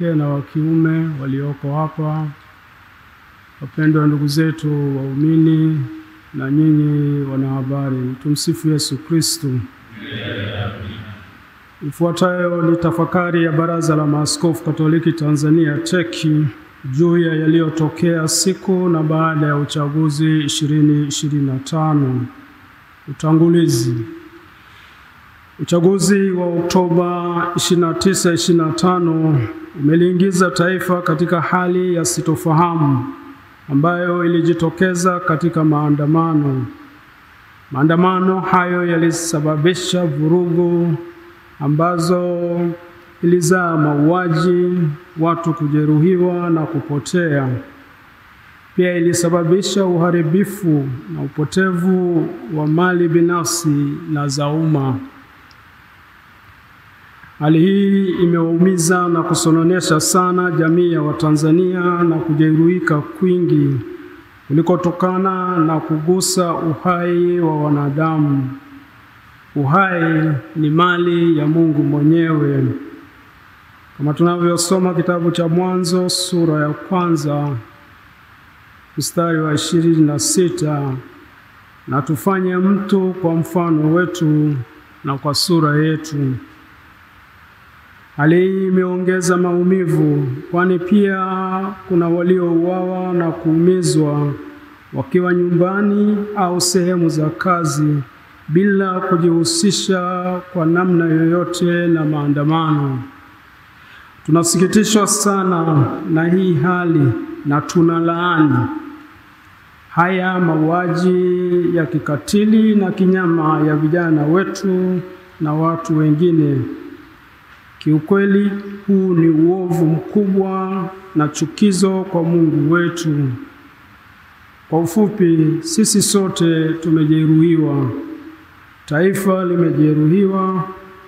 kike na wa kiume walioko hapa, wapendwa ndugu zetu waumini na nyinyi wanahabari. Tumsifu Yesu Kristo. Ifuatayo ni tafakari ya Baraza la Maaskofu Katoliki Tanzania TEC juu ya yaliyotokea siku na baada ya uchaguzi 2025. Utangulizi. Uchaguzi wa Oktoba 29, 2025 umeliingiza taifa katika hali ya sitofahamu ambayo ilijitokeza katika maandamano. Maandamano hayo yalisababisha vurugu ambazo ilizaa mauaji, watu kujeruhiwa na kupotea. Pia ilisababisha uharibifu na upotevu wa mali binafsi na za umma. Hali hii imewaumiza na kusononesha sana jamii ya Watanzania na kujeruhika kwingi kulikotokana na kugusa uhai wa wanadamu. Uhai ni mali ya Mungu mwenyewe. Kama tunavyosoma kitabu cha Mwanzo sura ya 1 mstari wa 26, na tufanye mtu kwa mfano wetu na kwa sura yetu. Hali hii imeongeza maumivu, kwani pia kuna waliouawa na kuumizwa wakiwa nyumbani au sehemu za kazi bila kujihusisha kwa namna yoyote na maandamano. Tunasikitishwa sana na hii hali na tunalaani haya mauaji ya kikatili na kinyama ya vijana wetu na watu wengine. Kiukweli huu ni uovu mkubwa na chukizo kwa Mungu wetu. Kwa ufupi, sisi sote tumejeruhiwa. Taifa limejeruhiwa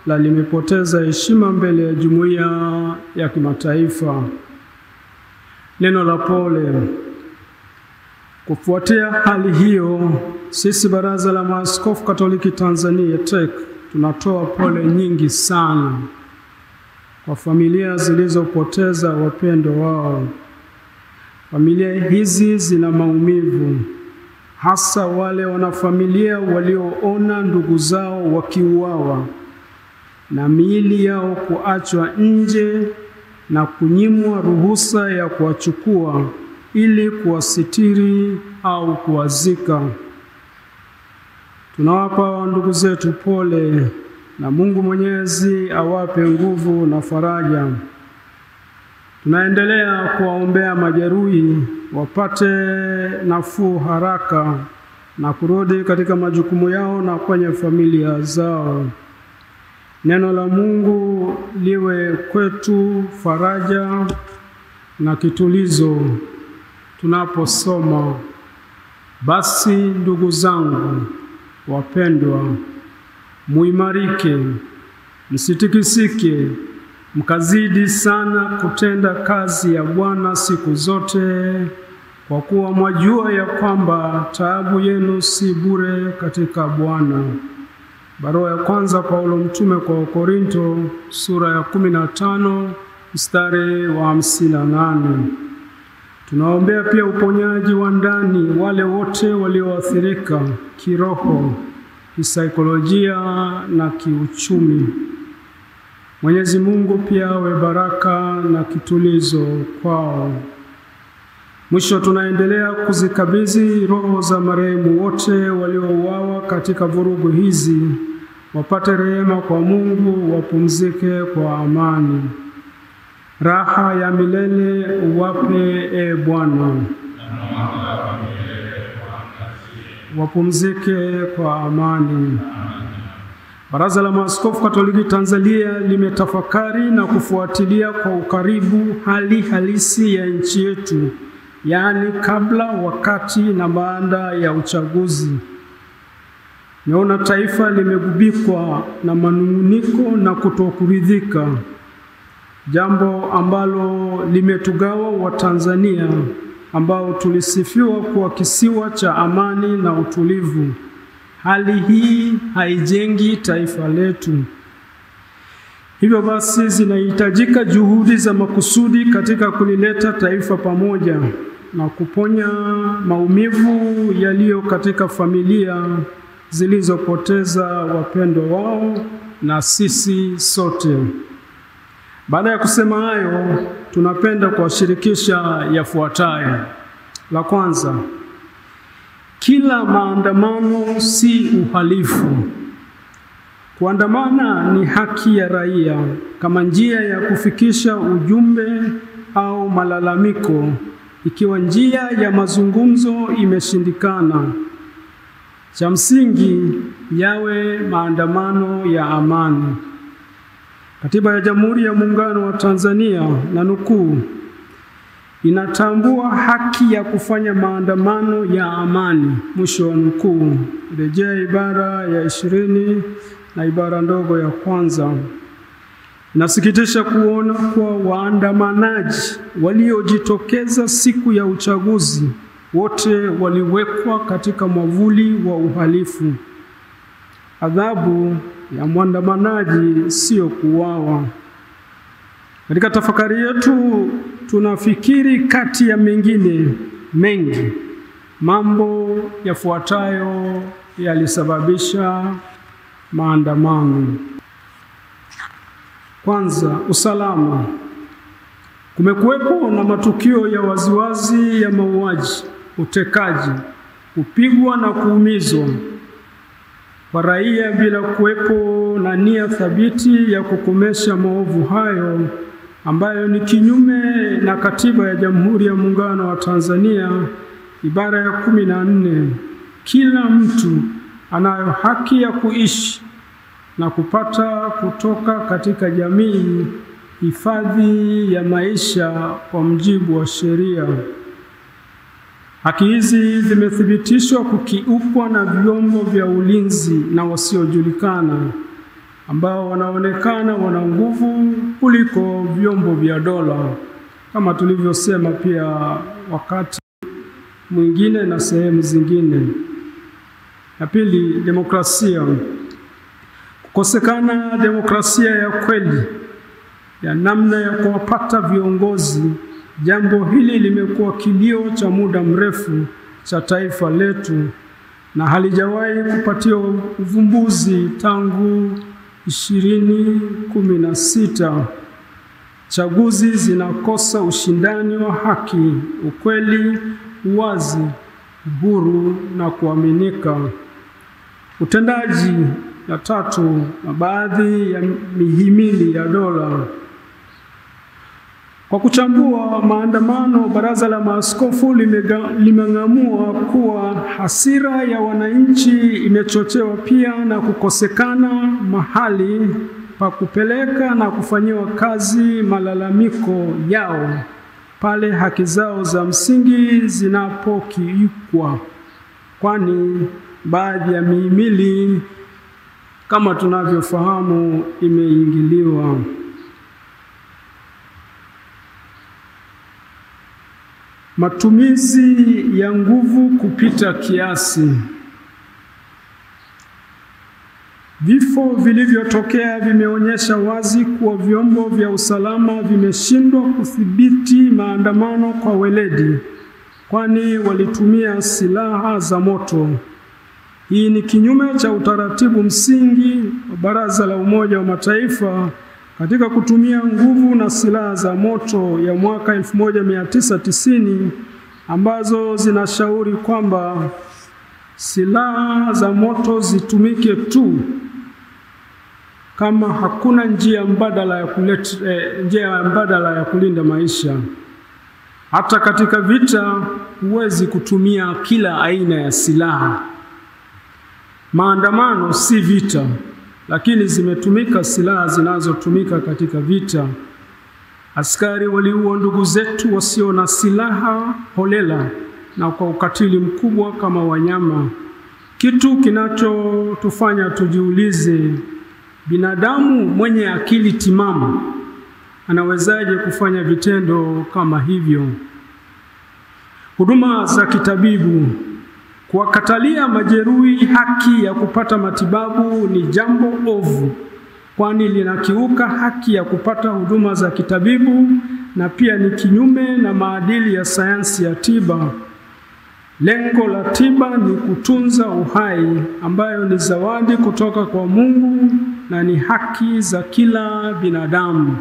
na limepoteza heshima mbele ya jumuiya ya kimataifa. Neno la pole. Kufuatia hali hiyo, sisi Baraza la Maaskofu Katoliki Tanzania TEC tunatoa pole nyingi sana kwa familia zilizopoteza wapendwa wao. Familia hizi zina maumivu, hasa wale wanafamilia walioona ndugu zao wakiuawa na miili yao kuachwa nje na kunyimwa ruhusa ya kuwachukua ili kuwasitiri au kuwazika. Tunawapa ndugu zetu pole na Mungu Mwenyezi awape nguvu na faraja. Tunaendelea kuwaombea majeruhi wapate nafuu haraka na kurudi katika majukumu yao na kwenye familia zao. Neno la Mungu liwe kwetu faraja na kitulizo tunaposoma. Basi ndugu zangu wapendwa, muimarike, msitikisike, mkazidi sana kutenda kazi ya Bwana siku zote, kwa kuwa mwajua ya kwamba taabu yenu si bure katika Bwana. Barua ya kwanza Paulo mtume kwa Wakorinto sura ya 15 mstari wa 58. Tunaombea pia uponyaji wa ndani wale wote walioathirika kiroho, kisaikolojia na kiuchumi. Mwenyezi Mungu pia awe baraka na kitulizo kwao. Mwisho, tunaendelea kuzikabidhi roho za marehemu wote waliouawa katika vurugu hizi, wapate rehema kwa Mungu, wapumzike kwa amani. Raha ya milele uwape, e Bwana. Wapumzike kwa amani. Baraza la Maaskofu Katoliki Tanzania limetafakari na kufuatilia kwa ukaribu hali halisi ya nchi yetu, yaani kabla, wakati na baada ya uchaguzi. Naona taifa limegubikwa na manunguniko na kutokuridhika, jambo ambalo limetugawa Watanzania ambao tulisifiwa kuwa kisiwa cha amani na utulivu. Hali hii haijengi taifa letu. Hivyo basi zinahitajika juhudi za makusudi katika kulileta taifa pamoja na kuponya maumivu yaliyo katika familia zilizopoteza wapendwa wao na sisi sote. Baada ya kusema hayo, tunapenda kuwashirikisha yafuatayo. La kwanza, kila maandamano si uhalifu. Kuandamana ni haki ya raia kama njia ya kufikisha ujumbe au malalamiko. Ikiwa njia ya mazungumzo imeshindikana, cha msingi yawe maandamano ya amani. Katiba ya Jamhuri ya Muungano wa Tanzania, na nukuu, inatambua haki ya kufanya maandamano ya amani, mwisho wa nukuu. Rejea ibara ya 20 na ibara ndogo ya kwanza. Inasikitisha kuona kuwa waandamanaji waliojitokeza siku ya uchaguzi wote waliwekwa katika mwavuli wa uhalifu. Adhabu ya mwandamanaji sio kuuawa. Katika tafakari yetu tunafikiri kati ya mengine mengi mambo yafuatayo yalisababisha maandamano. Kwanza, usalama. Kumekuwepo na matukio ya waziwazi ya mauaji, utekaji, kupigwa na kuumizwa kwa raia bila kuwepo na nia thabiti ya kukomesha maovu hayo, ambayo ni kinyume na Katiba ya Jamhuri ya Muungano wa Tanzania ibara ya 14. Kila mtu anayo haki ya kuishi na kupata kutoka katika jamii hifadhi ya maisha kwa mujibu wa sheria. Haki hizi zimethibitishwa kukiukwa na vyombo vya ulinzi na wasiojulikana ambao wanaonekana wana nguvu kuliko vyombo vya dola, kama tulivyosema pia wakati mwingine na sehemu zingine. Ya pili, demokrasia. Kukosekana demokrasia ya kweli ya namna ya kuwapata viongozi. Jambo hili limekuwa kilio cha muda mrefu cha taifa letu na halijawahi kupatiwa uvumbuzi tangu 2016. Chaguzi zinakosa ushindani wa haki, ukweli, uwazi, uhuru na kuaminika. Utendaji. Ya tatu, na baadhi ya mihimili ya dola. Kwa kuchambua maandamano, Baraza la Maaskofu limeng'amua kuwa hasira ya wananchi imechochewa pia na kukosekana mahali pa kupeleka na kufanyiwa kazi malalamiko yao pale haki zao za msingi zinapokiukwa, kwani baadhi ya mihimili kama tunavyofahamu imeingiliwa. Matumizi ya nguvu kupita kiasi. Vifo vilivyotokea vimeonyesha wazi kuwa vyombo vya usalama vimeshindwa kudhibiti maandamano kwa weledi, kwani walitumia silaha za moto. Hii ni kinyume cha utaratibu msingi wa Baraza la Umoja wa Mataifa katika kutumia nguvu na silaha za moto ya mwaka 1990 ambazo zinashauri kwamba silaha za moto zitumike tu kama hakuna njia mbadala ya kulinda maisha. Hata katika vita huwezi kutumia kila aina ya silaha. Maandamano si vita, lakini zimetumika silaha zinazotumika katika vita. Askari waliua ndugu zetu wasio na silaha holela na kwa ukatili mkubwa kama wanyama. Kitu kinachotufanya tujiulize, binadamu mwenye akili timamu anawezaje kufanya vitendo kama hivyo? Huduma za kitabibu. Kuwakatalia majeruhi haki ya kupata matibabu ni jambo ovu kwani linakiuka haki ya kupata huduma za kitabibu na pia ni kinyume na maadili ya sayansi ya tiba. Lengo la tiba ni kutunza uhai, ambayo ni zawadi kutoka kwa Mungu na ni haki za kila binadamu.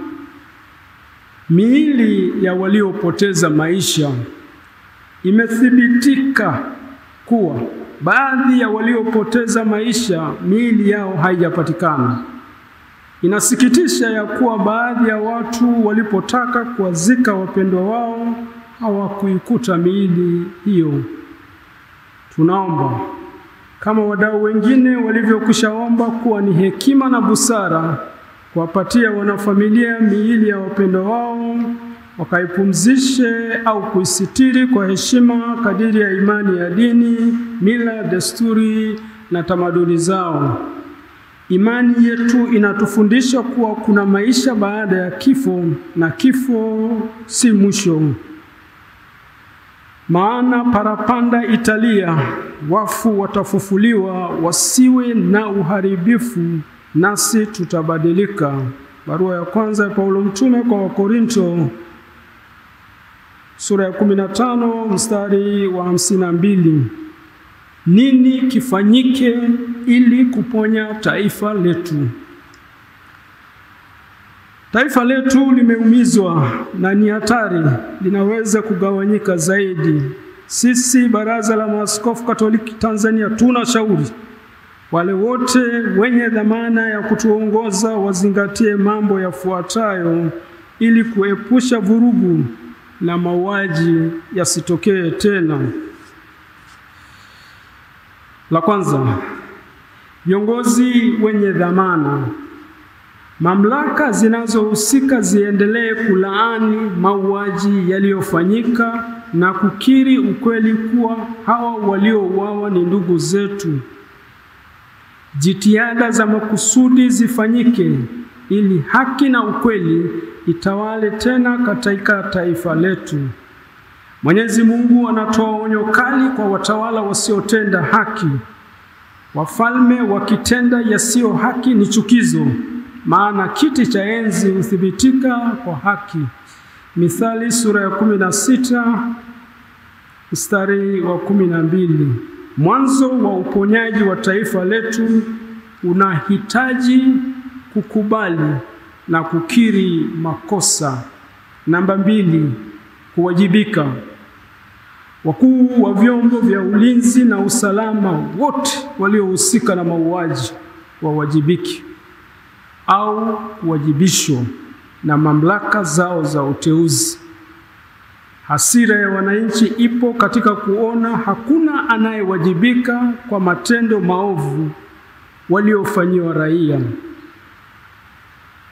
Miili ya waliopoteza maisha. Imethibitika kuwa baadhi ya waliopoteza maisha miili yao haijapatikana. Inasikitisha ya kuwa baadhi ya watu walipotaka kuwazika wapendwa wao hawakuikuta miili hiyo. Tunaomba kama wadau wengine walivyokwishaomba kuwa ni hekima na busara kuwapatia wanafamilia miili ya wapendwa wao, wakaipumzishe au kuisitiri kwa heshima kadiri ya imani ya dini, mila, desturi na tamaduni zao. Imani yetu inatufundisha kuwa kuna maisha baada ya kifo na kifo si mwisho. Maana parapanda italia, wafu watafufuliwa, wasiwe na uharibifu, nasi tutabadilika. Barua ya kwanza ya Paulo mtume kwa Wakorinto, sura ya 15 mstari wa 52. Nini kifanyike ili kuponya taifa letu? Taifa letu limeumizwa na ni hatari, linaweza kugawanyika zaidi. Sisi Baraza la Maaskofu Katoliki Tanzania tunashauri wale wote wenye dhamana ya kutuongoza wazingatie mambo yafuatayo ili kuepusha vurugu na mauaji yasitokee tena. La kwanza, viongozi wenye dhamana. Mamlaka zinazohusika ziendelee kulaani mauaji yaliyofanyika na kukiri ukweli kuwa hawa waliouawa ni ndugu zetu. Jitihada za makusudi zifanyike ili haki na ukweli itawale tena katika taifa letu. Mwenyezi Mungu anatoa onyo kali kwa watawala wasiotenda haki. Wafalme wakitenda yasiyo haki ni chukizo, maana kiti cha enzi huthibitika kwa haki. Mithali sura ya 16 mstari wa 12. Mwanzo wa uponyaji wa taifa letu unahitaji kukubali na kukiri makosa. Namba 2, kuwajibika. Wakuu wa vyombo vya ulinzi na usalama wote waliohusika na mauaji wawajibiki au kuwajibishwa na mamlaka zao za uteuzi. Hasira ya wananchi ipo katika kuona hakuna anayewajibika kwa matendo maovu waliofanyiwa raia.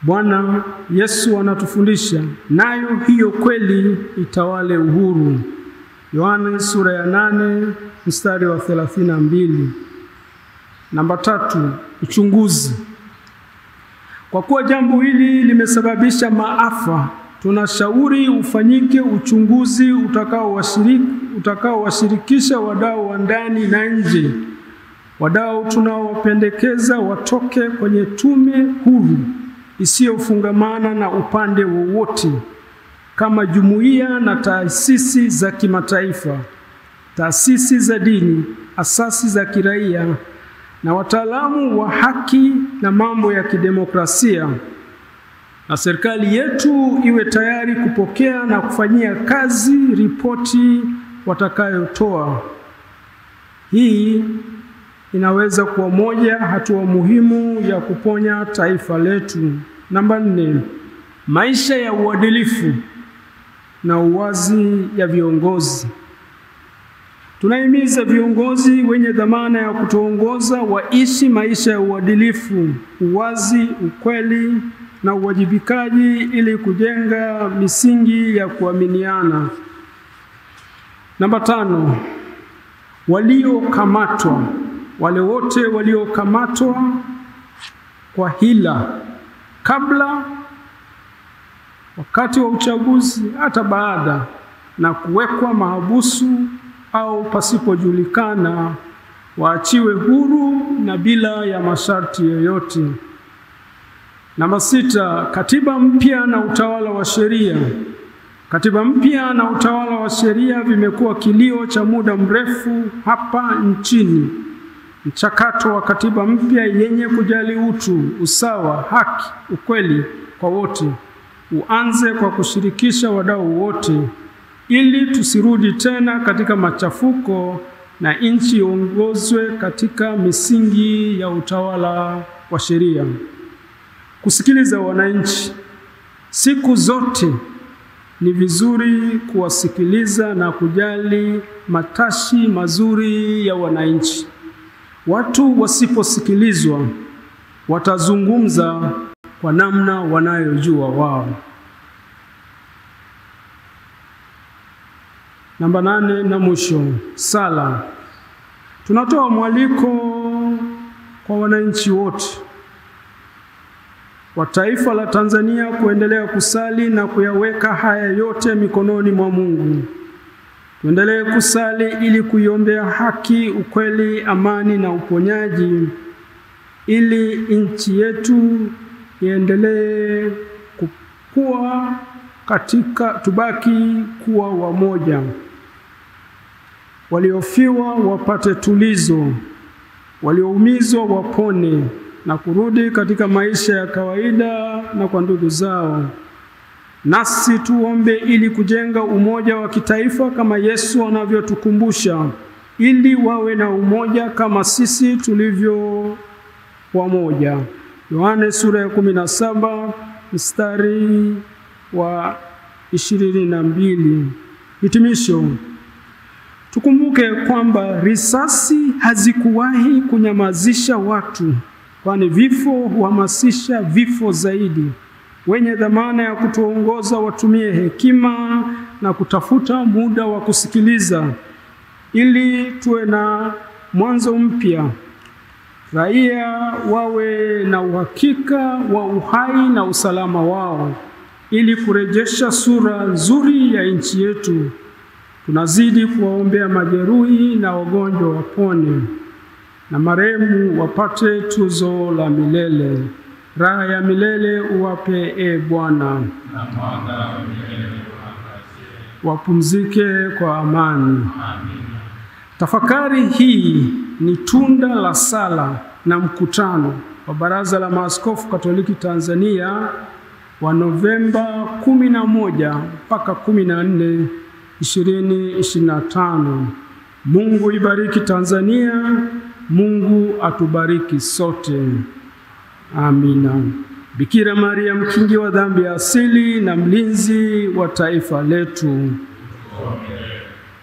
Bwana Yesu anatufundisha, nayo hiyo kweli itawale uhuru. Yohana sura ya 8 mstari wa 32. Namba 3, uchunguzi. Kwa kuwa jambo hili limesababisha maafa, tunashauri ufanyike uchunguzi utakaowashirikisha wadau wa ndani na nje. Wadau tunaowapendekeza watoke kwenye tume huru isiyofungamana na upande wowote, kama jumuiya na taasisi za kimataifa, taasisi za dini, asasi za kiraia na wataalamu wa haki na mambo ya kidemokrasia. Na serikali yetu iwe tayari kupokea na kufanyia kazi ripoti watakayotoa. Hii inaweza kuwa moja hatua muhimu ya kuponya taifa letu. Namba 4, maisha ya uadilifu na uwazi ya viongozi. Tunahimiza viongozi wenye dhamana ya kutuongoza waishi maisha ya uadilifu, uwazi, ukweli na uwajibikaji ili kujenga misingi ya kuaminiana. Namba 5, waliokamatwa. Wale wote waliokamatwa kwa hila kabla, wakati wa uchaguzi, hata baada, na kuwekwa mahabusu au pasipojulikana, waachiwe huru na bila ya masharti yoyote. Namba 6, katiba mpya na utawala wa sheria. Katiba mpya na utawala wa sheria vimekuwa kilio cha muda mrefu hapa nchini. Mchakato wa katiba mpya yenye kujali utu, usawa, haki, ukweli kwa wote uanze kwa kushirikisha wadau wote, ili tusirudi tena katika machafuko na nchi iongozwe katika misingi ya utawala wa sheria. Kusikiliza wananchi. Siku zote ni vizuri kuwasikiliza na kujali matashi mazuri ya wananchi. Watu wasiposikilizwa watazungumza kwa namna wanayojua wao. Namba 8 na mwisho, sala. Tunatoa mwaliko kwa wananchi wote wa taifa la Tanzania kuendelea kusali na kuyaweka haya yote mikononi mwa Mungu. Tuendelee kusali ili kuiombea haki, ukweli, amani na uponyaji, ili nchi yetu iendelee kukua tubaki kuwa wamoja. Waliofiwa wapate tulizo, walioumizwa wapone na kurudi katika maisha ya kawaida na kwa ndugu zao. Nasi tuombe ili kujenga umoja wa kitaifa kama Yesu anavyotukumbusha, ili wawe na umoja kama sisi tulivyo wamoja. Yohane sura ya 17 mstari wa 22. Hitimisho. Tukumbuke kwamba risasi hazikuwahi kunyamazisha watu, kwani vifo huhamasisha vifo zaidi. Wenye dhamana ya kutuongoza watumie hekima na kutafuta muda wa kusikiliza, ili tuwe na mwanzo mpya. Raia wawe na uhakika wa uhai na usalama wao, ili kurejesha sura nzuri ya nchi yetu. Tunazidi kuwaombea majeruhi na wagonjwa wapone, na marehemu wapate tuzo la milele. Raha ya milele uwape, Bwana. Wapumzike kwa amani. Tafakari hii ni tunda la sala na mkutano wa Baraza la Maaskofu Katoliki Tanzania wa Novemba 11 mpaka 14, 2025. Mungu ibariki Tanzania. Mungu atubariki sote. Amina. Bikira Maria, mkingi wa dhambi ya asili na mlinzi wa taifa letu.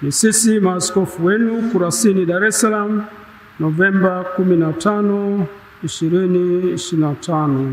Ni sisi maaskofu wenu Kurasini, Dar es Salaam, Novemba 15, 2025.